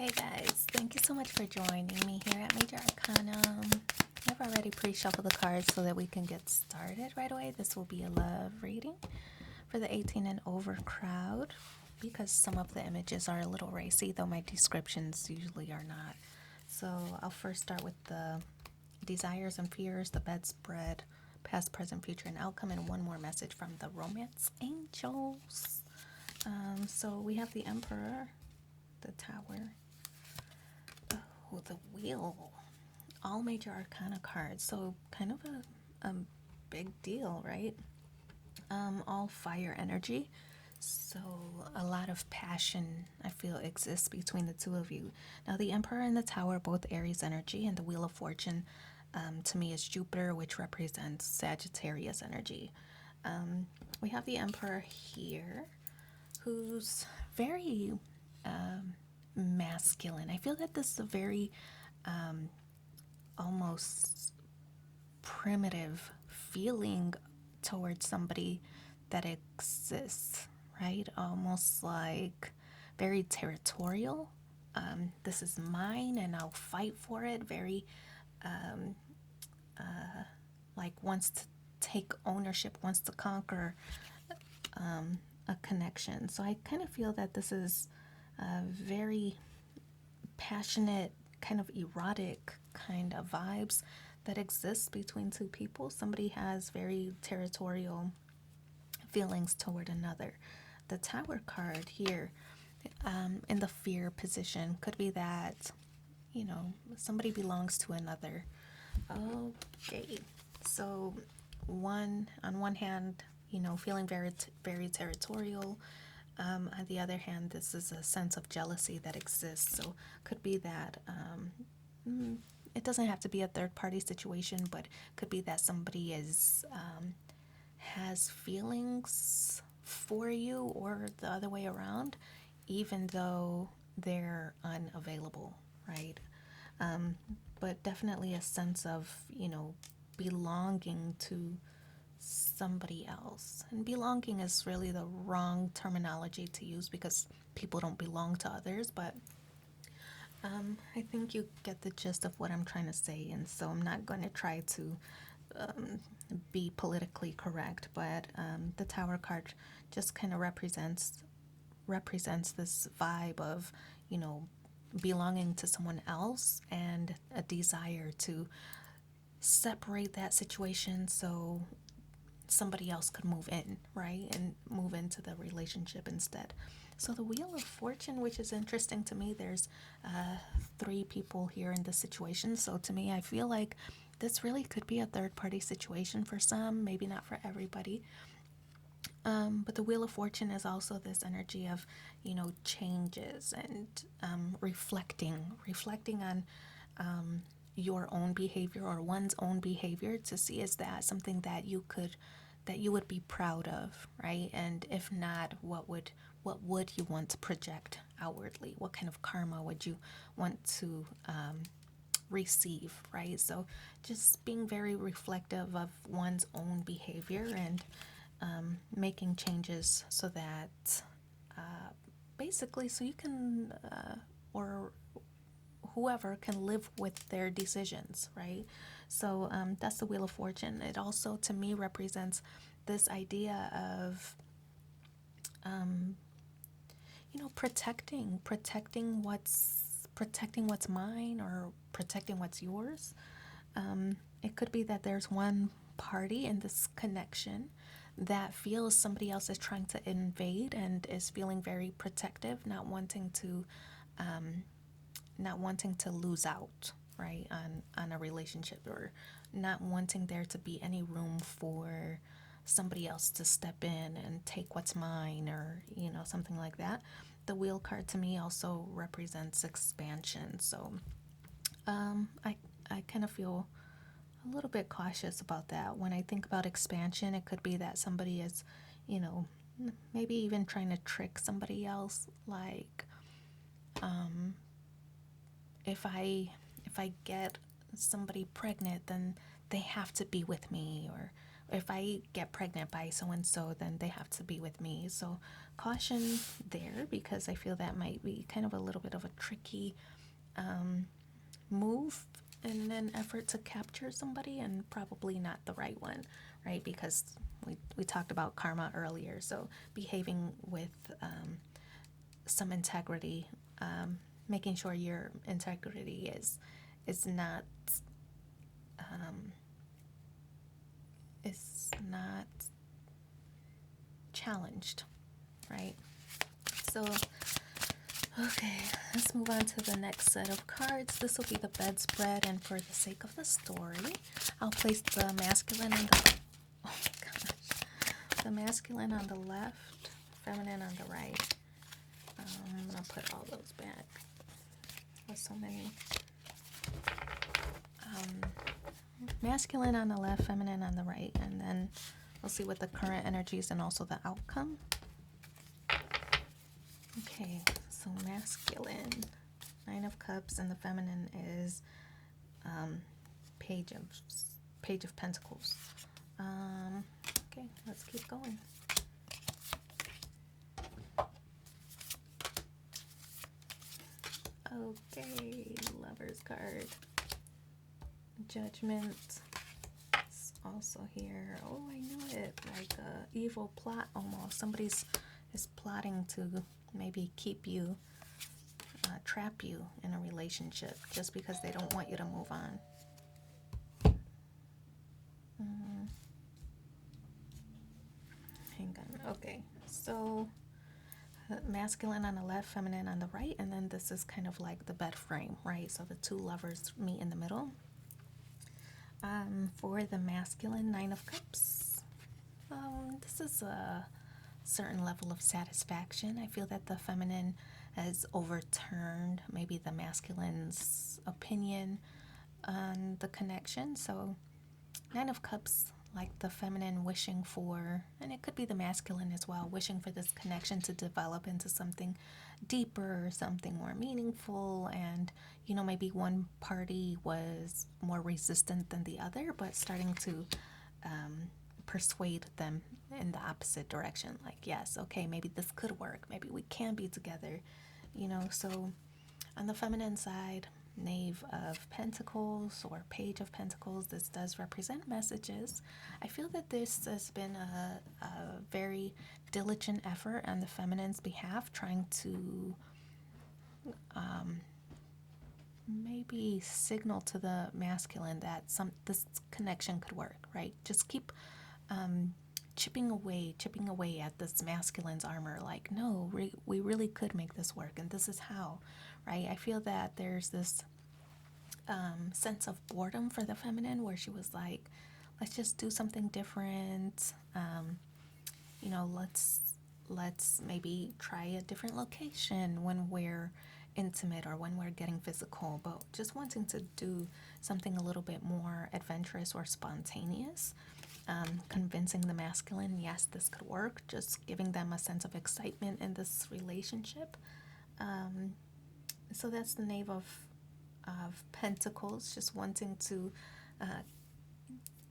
Hey guys, thank you so much for joining me here at Major Arcanum. I've already pre-shuffled the cards so that we can get started right away. This will be a love reading for the 18 and over crowd because some of the images are a little racy, though my descriptions usually are not. So I'll first start with the desires and fears, the bedspread, past, present, future, and outcome, and one more message from the romance angels. So we have the Emperor, the Tower, the Wheel, all major arcana cards. So kind of a big deal, right? All fire energy. So a lot of passion I feel exists between the two of you. Now the Emperor and the Tower, both Aries energy, and the Wheel of Fortune to me is Jupiter, which represents Sagittarius energy. We have the Emperor here, who's very masculine. I feel that this is a very almost primitive feeling towards somebody that exists, right? Almost like very territorial. This is mine and I'll fight for it. Very like wants to take ownership, wants to conquer a connection. So I kind of feel that this is very passionate, kind of erotic kind of vibes that exists between two people. Somebody has very territorial feelings toward another. The Tower card here in the fear position could be that, somebody belongs to another. Okay, so on one hand, feeling very territorial. On the other hand, this is a sense of jealousy that exists. So could be that it doesn't have to be a third party situation, but could be that somebody is has feelings for you or the other way around, even though they're unavailable, right? But definitely a sense of, belonging to somebody else. And belonging is really the wrong terminology to use because people don't belong to others, but I think you get the gist of what I'm trying to say, and so I'm not going to try to be politically correct, but the Tower card just kind of represents this vibe of, belonging to someone else and a desire to separate that situation so somebody else could move in, right? And move into the relationship instead. So the Wheel of Fortune, which is interesting to me, there's three people here in this situation. So to me, I feel like this really could be a third party situation for some, maybe not for everybody. But the Wheel of Fortune is also this energy of, changes and reflecting on your own behavior or one's own behavior to see is that something that you would be proud of, right? And if not, what would you want to project outwardly? What kind of karma would you want to receive, right? So just being very reflective of one's own behavior and making changes so that basically so you can or whoever can live with their decisions, right? So that's the Wheel of Fortune. It also, to me, represents this idea of, protecting what's mine or protecting what's yours. It could be that there's one party in this connection that feels somebody else is trying to invade and is feeling very protective, not wanting to lose out, right, on a relationship, or not wanting there to be any room for somebody else to step in and take what's mine, or something like that. The Wheel card to me also represents expansion. So I kind of feel a little bit cautious about that. When I think about expansion, it could be that somebody is, maybe even trying to trick somebody else, like if I get somebody pregnant, then they have to be with me, or if I get pregnant by so and so, then they have to be with me. So caution there, because I feel that might be kind of a little bit of a tricky move in an effort to capture somebody, and probably not the right one, right? Because we talked about karma earlier. So behaving with some integrity, making sure your integrity is not is not challenged, right? So, okay, let's move on to the next set of cards. This will be the bedspread, and for the sake of the story, I'll place the masculine on the the masculine on the left, feminine on the right. I'm gonna put all those back. There's so many. Masculine on the left, feminine on the right, and then we'll see what the current energies and also the outcome. Okay, so masculine, Nine of Cups, and the feminine is Page of Pentacles. Okay, let's keep going. Okay, Lover's card. Judgment is also here. Oh, I knew it. Like a evil plot almost. Somebody's is plotting to maybe keep you, trap you in a relationship just because they don't want you to move on. Hang on. Okay, so masculine on the left, feminine on the right, and then this is kind of like the bed frame, right? So the two lovers meet in the middle. For the masculine, Nine of Cups, this is a certain level of satisfaction. I feel that the feminine has overturned maybe the masculine's opinion on the connection. So Nine of Cups, like the feminine wishing for, and it could be the masculine as well, wishing for this connection to develop into something deeper, something more meaningful. And, you know, maybe one party was more resistant than the other, but starting to persuade them in the opposite direction. Like, yes, okay, maybe this could work. Maybe we can be together, you know. So on the feminine side, Knave of Pentacles or Page of Pentacles, this does represent messages. I feel that this has been a very diligent effort on the feminine's behalf, trying to maybe signal to the masculine that this connection could work, right? Just keep chipping away at this masculine's armor. Like, no, we really could make this work, and this is how, right? I feel that there's this sense of boredom for the feminine, where she was like, let's just do something different. You know, let's maybe try a different location when we're intimate or when we're getting physical, but just wanting to do something a little bit more adventurous or spontaneous. Convincing the masculine, yes, this could work, just giving them a sense of excitement in this relationship. So that's the Knave of Pentacles, just wanting to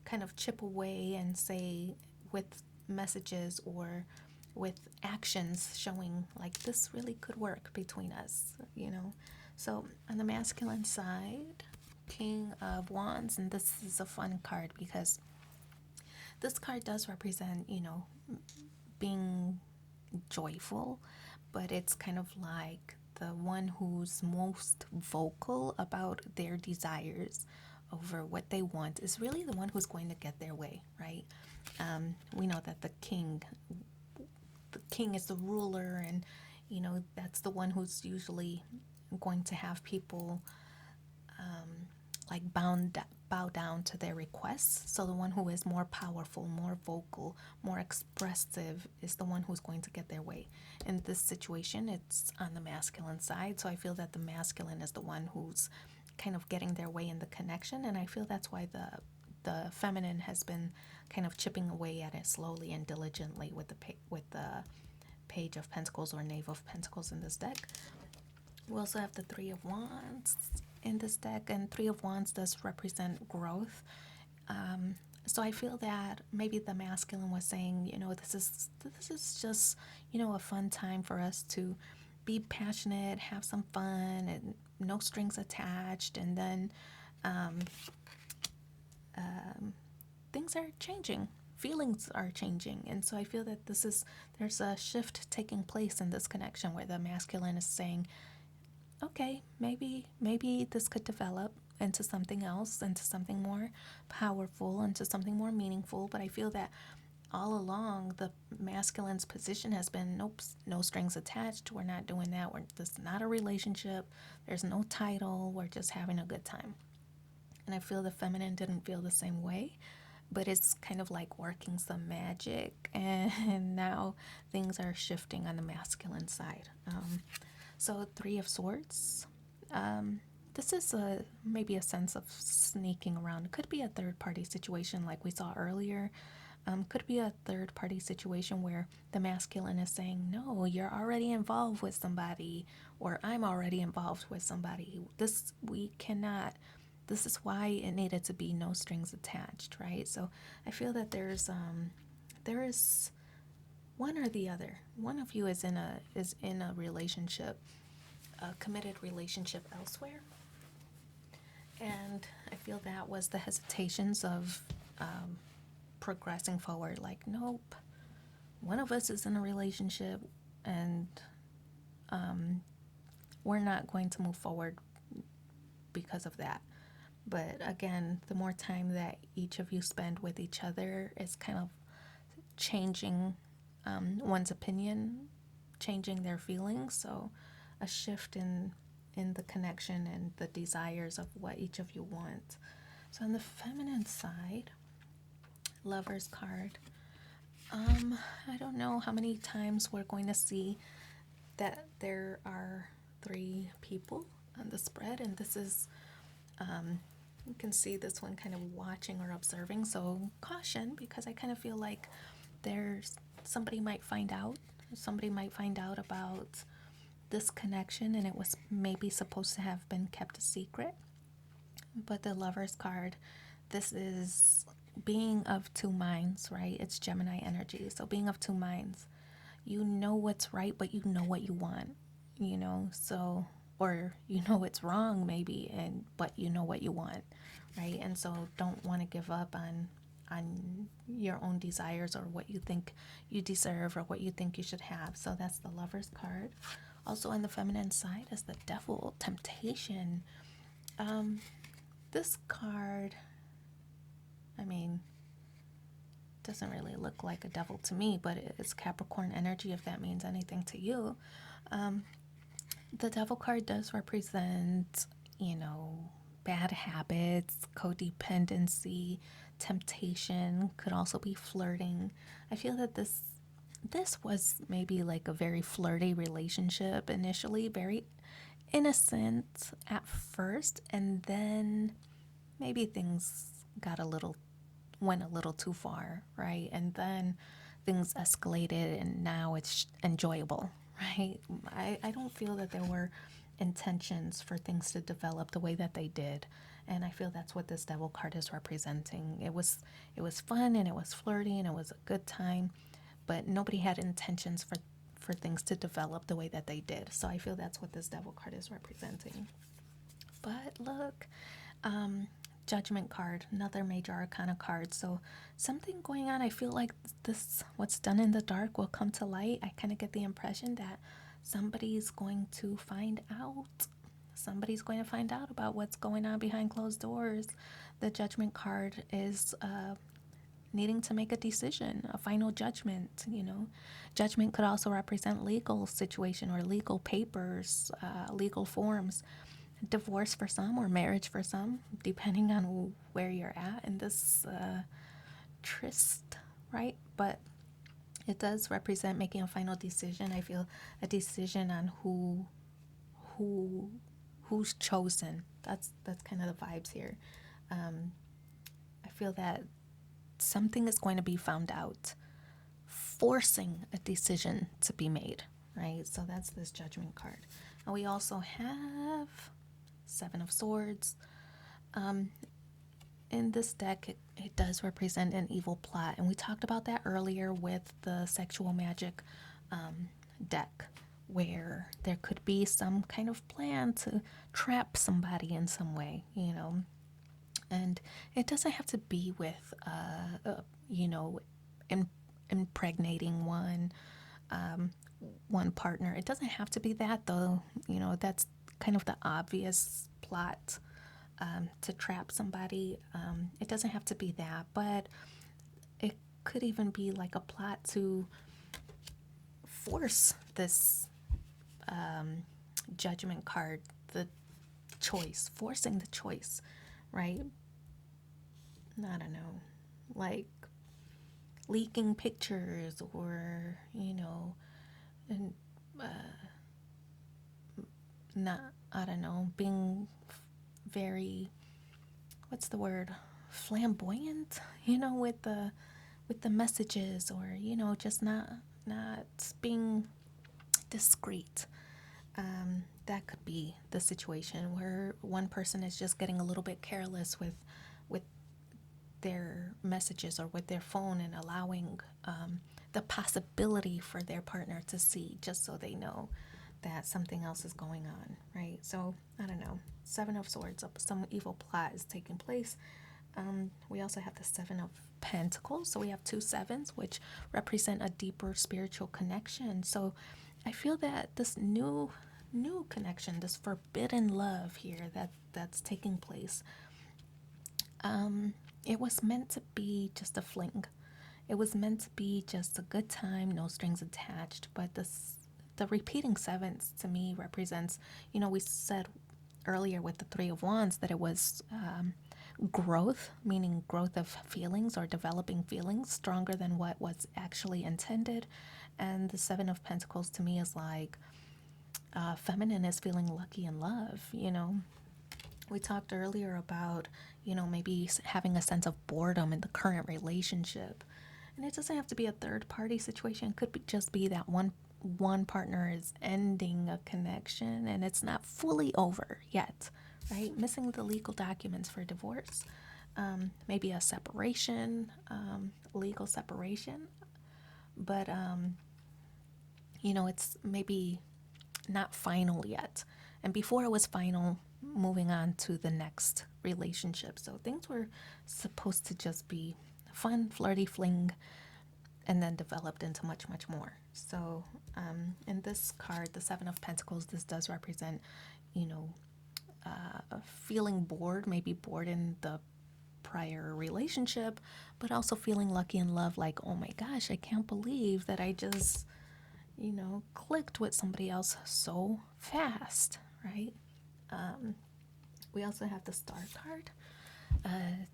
kind of chip away and say with messages or with actions showing like this really could work between us, you know. So on the masculine side, King of Wands, and this is a fun card because this card does represent, you know, being joyful, but it's kind of like the one who's most vocal about their desires over what they want is really the one who's going to get their way, right? We know that the king is the ruler, and, you know, that's the one who's usually going to have people like bow down to their requests. So the one who is more powerful, more vocal, more expressive is the one who's going to get their way. In this situation, it's on the masculine side. So I feel that the masculine is the one who's kind of getting their way in the connection, and I feel that's why the feminine has been kind of chipping away at it slowly and diligently with the Page of Pentacles or Knave of Pentacles in this deck. We also have the Three of Wands in this deck, and Three of Wands does represent growth. So I feel that maybe the masculine was saying, this is just, a fun time for us to be passionate, have some fun, and no strings attached. And then um, things are changing, feelings are changing. And so I feel that there's a shift taking place in this connection where the masculine is saying, okay, maybe this could develop into something else, into something more powerful, into something more meaningful. But I feel that all along the masculine's position has been, nope, no strings attached. We're not doing that. This is not a relationship. There's no title. We're just having a good time. And I feel the feminine didn't feel the same way, but it's kind of like working some magic, and now things are shifting on the masculine side. So Three of Swords. This is maybe a sense of sneaking around. It could be a third party situation like we saw earlier. Could be a third party situation where the masculine is saying, no, you're already involved with somebody, or I'm already involved with somebody. We cannot. This is why it needed to be no strings attached, right? So I feel that there is one or the other. One of you is in a relationship, a committed relationship elsewhere, and I feel that was the hesitations of progressing forward. Like, nope, one of us is in a relationship, and we're not going to move forward because of that. But again, the more time that each of you spend with each other is kind of changing one's opinion, changing their feelings. So a shift in the connection and the desires of what each of you want. So on the feminine side, Lover's card. I don't know how many times we're going to see that there are three people on the spread, and this is you can see this one kind of watching or observing. So caution, because I kind of feel like there's somebody might find out about this connection, and it was maybe supposed to have been kept a secret. But the Lover's card, this is being of two minds, right? It's Gemini energy. So being of two minds, you know what's right, but you know what you want, so, or it's wrong maybe, but you know what you want, right? And so don't want to give up on your own desires, or what you think you deserve, or what you think you should have. So that's the Lover's card. Also on the feminine side is the Devil, temptation. This card, I mean, doesn't really look like a devil to me, but it's Capricorn energy, if that means anything to you. The Devil card does represent, bad habits, codependency, temptation, could also be flirting. I feel that this was maybe like a very flirty relationship initially, very innocent at first, and then maybe things went a little too far, right? And then things escalated, and now it's enjoyable, right? I don't feel that there were intentions for things to develop the way that they did. And I feel that's what this Devil card is representing. It was fun, and it was flirty, and it was a good time, but nobody had intentions for things to develop the way that they did. So I feel that's what this Devil card is representing. But look, Judgment card, another major arcana card. So something going on. I feel like what's done in the dark will come to light. I kind of get the impression that somebody's going to find out. Somebody's going to find out about what's going on behind closed doors. The Judgment card is needing to make a decision, a final judgment. Judgment could also represent legal situation, or legal papers, legal forms. Divorce for some, or marriage for some, depending on where you're at in this tryst, right? But it does represent making a final decision. I feel a decision on who's chosen. That's kind of the vibes here. I feel that something is going to be found out, forcing a decision to be made, right? So that's this Judgment card. And we also have Seven of Swords. in this deck, it does represent an evil plot. And we talked about that earlier with the sexual magic deck, where there could be some kind of plan to trap somebody in some way, you know. And it doesn't have to be with, you know, impregnating one partner. It doesn't have to be that, though. You know, that's kind of the obvious plot, to trap somebody. It doesn't have to be that, but it could even be like a plot to force this judgment card, the choice, forcing the choice, right? I don't know, like leaking pictures, or, you know, and not, I don't know, being very, what's the word, flamboyant, you know, with the messages, or, you know, just not being discreet. That could be the situation where one person is just getting a little bit careless with their messages or with their phone, and allowing the possibility for their partner to see, just so they know that something else is going on, right? So I don't know. Seven of Swords, some evil plot is taking place. We also have the Seven of Pentacles, so we have two sevens, which represent a deeper spiritual connection. So I feel that this new connection, this forbidden love here that's taking place, it was meant to be just a fling. It was meant to be just a good time, no strings attached. But the repeating sevens to me represents, you know, we said earlier with the Three of Wands that it was growth, meaning growth of feelings or developing feelings stronger than what was actually intended. And the Seven of Pentacles to me is like, feminine is feeling lucky in love, you know. We talked earlier about, you know, maybe having a sense of boredom in the current relationship. And it doesn't have to be a third party situation. It could just be that one partner is ending a connection and it's not fully over yet, right? Missing the legal documents for divorce, maybe a separation, legal separation. But, you know, it's maybe not final yet. And before it was final, moving on to the next relationship. So things were supposed to just be fun, flirty fling, and then developed into much, much more. So in this card, the Seven of Pentacles, this does represent, you know, feeling bored, maybe bored in the prior relationship, but also feeling lucky in love, like, oh my gosh, I can't believe that I just, you know, clicked with somebody else so fast, right? We also have the Star card,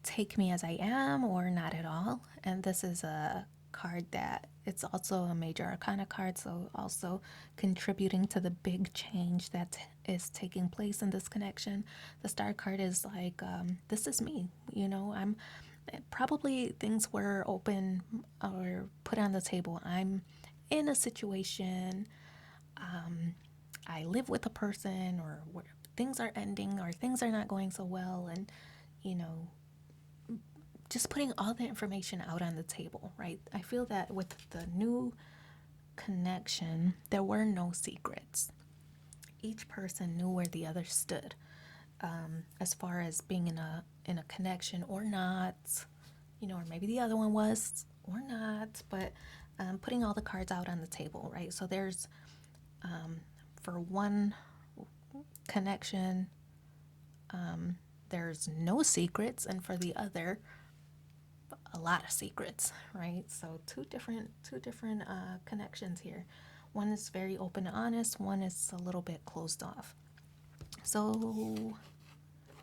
take me as I am or not at all. And this is a card that it's also a major arcana card, so also contributing to the big change that is taking place in this connection. The Star card is like, this is me, you know. I'm probably, things were open or put on the table. I'm in a situation, I live with a person, or things are ending or things are not going so well, and, you know, just putting all the information out on the table, right? I feel that with the new connection, there were no secrets. Each person knew where the other stood, as far as being in a connection or not, you know, or maybe the other one was or not, but putting all the cards out on the table, right? So there's, for one connection, there's no secrets, and for the other, a lot of secrets, right? So two different connections here. One is very open and honest, one is a little bit closed off. So we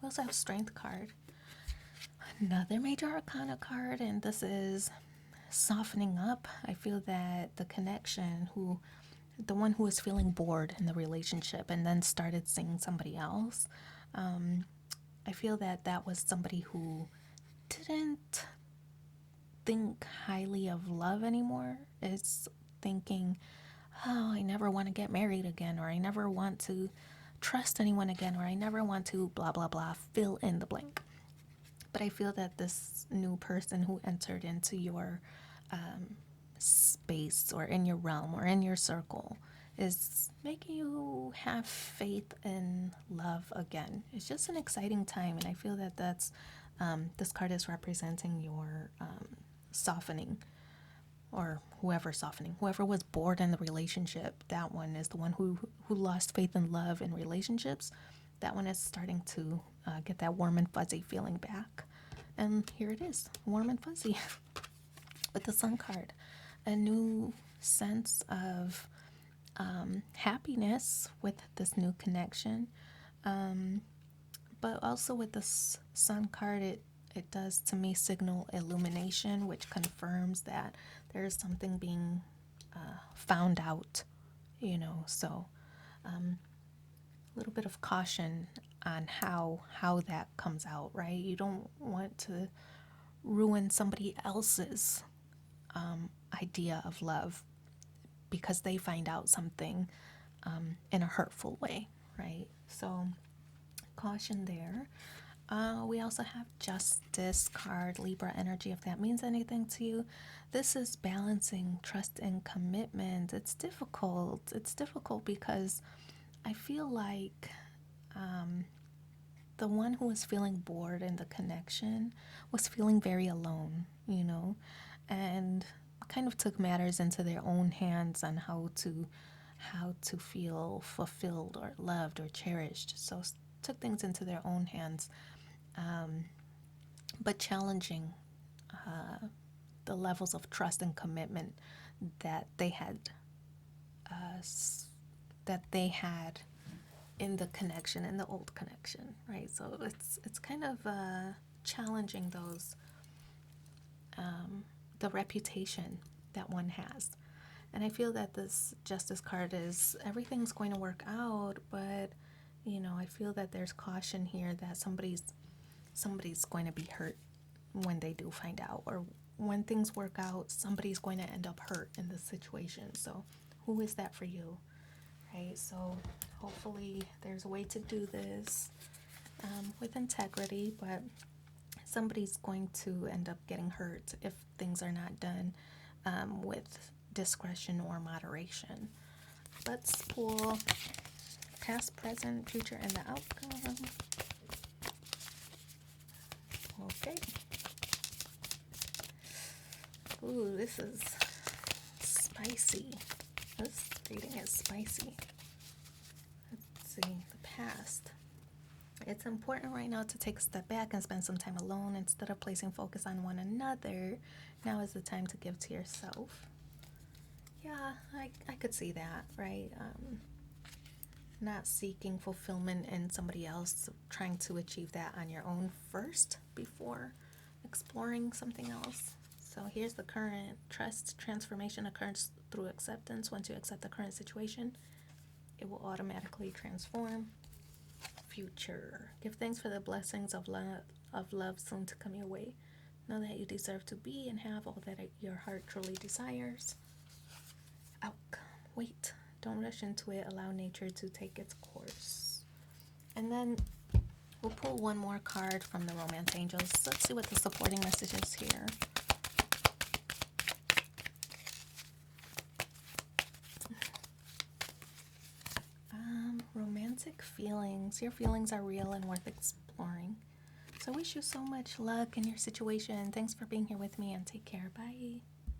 also have Strength card, another major arcana card, and this is softening up. I feel that the connection, the one who was feeling bored in the relationship and then started seeing somebody else, I feel that was somebody who didn't think highly of love anymore. It's thinking, oh, I never want to get married again, or I never want to trust anyone again, or I never want to blah blah blah, fill in the blank. But I feel that this new person who entered into your space or in your realm or in your circle is making you have faith in love again. It's just an exciting time, and I feel that that's this card is representing your softening, or whoever was bored in the relationship. That one is the one who lost faith in love and relationships. That one is starting to get that warm and fuzzy feeling back, and here it is, warm and fuzzy with the Sun card. A new sense of happiness with this new connection. But also with the Sun card, it does to me signal illumination, which confirms that there is something being found out, So a little bit of caution on how that comes out, right? You don't want to ruin somebody else's idea of love because they find out something in a hurtful way, right? So caution there. We also have Justice card, Libra energy, if that means anything to you. This is balancing trust and commitment. It's difficult. It's difficult because I feel like the one who was feeling bored in the connection was feeling very alone, and kind of took matters into their own hands on how to feel fulfilled or loved or cherished. So took things into their own hands, but challenging the levels of trust and commitment that they had in the connection, in the old connection, right? So it's kind of challenging those the reputation that one has. And I feel that this Justice card is everything's going to work out, but I feel that there's caution here that somebody's going to be hurt when they do find out, or when things work out, somebody's going to end up hurt in this situation. So who is that for you, right? So hopefully there's a way to do this with integrity, but somebody's going to end up getting hurt if things are not done with discretion or moderation. Let's pull past, present, future, and the outcome. Okay. Ooh, this is spicy. This reading is spicy. Let's see, the past. It's important right now to take a step back and spend some time alone instead of placing focus on one another. Now is the time to give to yourself. Yeah, I could see that, right? Not seeking fulfillment in somebody else, trying to achieve that on your own first before exploring something else. So here's the current. Trust transformation occurs through acceptance. Once you accept the current situation, it will automatically transform. Future. Give thanks for the blessings of love soon to come your way. Know that you deserve to be and have all that your heart truly desires. Outcome. Wait. Don't rush into it. Allow nature to take its course. And then we'll pull one more card from the Romance Angels. Let's see what the supporting message is here. Romantic feelings. Your feelings are real and worth exploring. So I wish you so much luck in your situation. Thanks for being here with me, and take care. Bye.